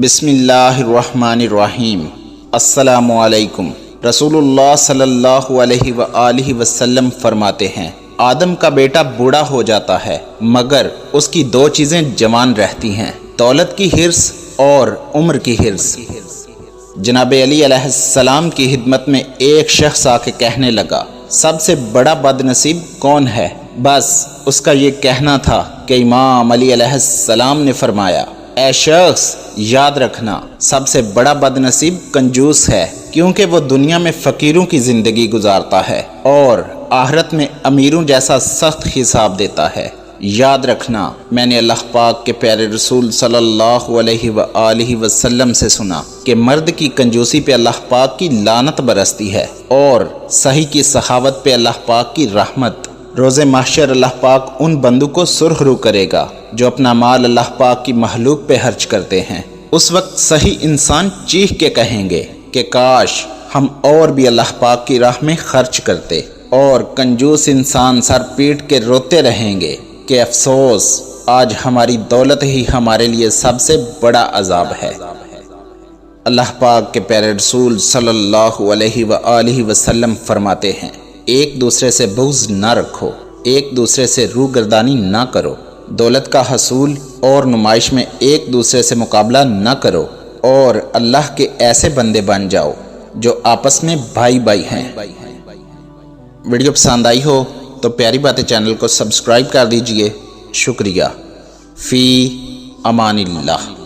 بسم اللہ الرحمن الرحیم۔ السلام علیکم۔ رسول اللہ صلی اللہ علیہ وآلہ وسلم فرماتے ہیں، آدم کا بیٹا بوڑھا ہو جاتا ہے مگر اس کی دو چیزیں جوان رہتی ہیں، دولت کی حرص اور عمر کی حرص۔ جناب علی علیہ السلام کی خدمت میں ایک شخص آ کے کہنے لگا، سب سے بڑا بد نصیب کون ہے؟ بس اس کا یہ کہنا تھا کہ امام علی علیہ السلام نے فرمایا، اے شخص یاد رکھنا، سب سے بڑا بد نصیب کنجوس ہے، کیونکہ وہ دنیا میں فقیروں کی زندگی گزارتا ہے اور آخرت میں امیروں جیسا سخت حساب دیتا ہے۔ یاد رکھنا، میں نے اللہ پاک کے پیارے رسول صلی اللہ علیہ وآلہ وسلم سے سنا کہ مرد کی کنجوسی پہ اللہ پاک کی لعنت برستی ہے اور صحیح کی سخاوت پہ اللہ پاک کی رحمت۔ روز محشر اللہ پاک ان بندوں کو سرخ رو کرے گا جو اپنا مال اللہ پاک کی مخلوق پہ خرچ کرتے ہیں۔ اس وقت صحیح انسان چیخ کے کہیں گے کہ کاش ہم اور بھی اللہ پاک کی راہ میں خرچ کرتے، اور کنجوس انسان سر پیٹ کے روتے رہیں گے کہ افسوس، آج ہماری دولت ہی ہمارے لیے سب سے بڑا عذاب ہے۔ اللہ پاک کے پیارے رسول صلی اللہ علیہ وآلہ وسلم فرماتے ہیں، ایک دوسرے سے بغض نہ رکھو، ایک دوسرے سے روگردانی نہ کرو، دولت کا حصول اور نمائش میں ایک دوسرے سے مقابلہ نہ کرو، اور اللہ کے ایسے بندے بن جاؤ جو آپس میں بھائی بھائی ہیں۔ ویڈیو پسند آئی ہو تو پیاری باتیں چینل کو سبسکرائب کر دیجئے۔ شکریہ۔ فی امان اللہ۔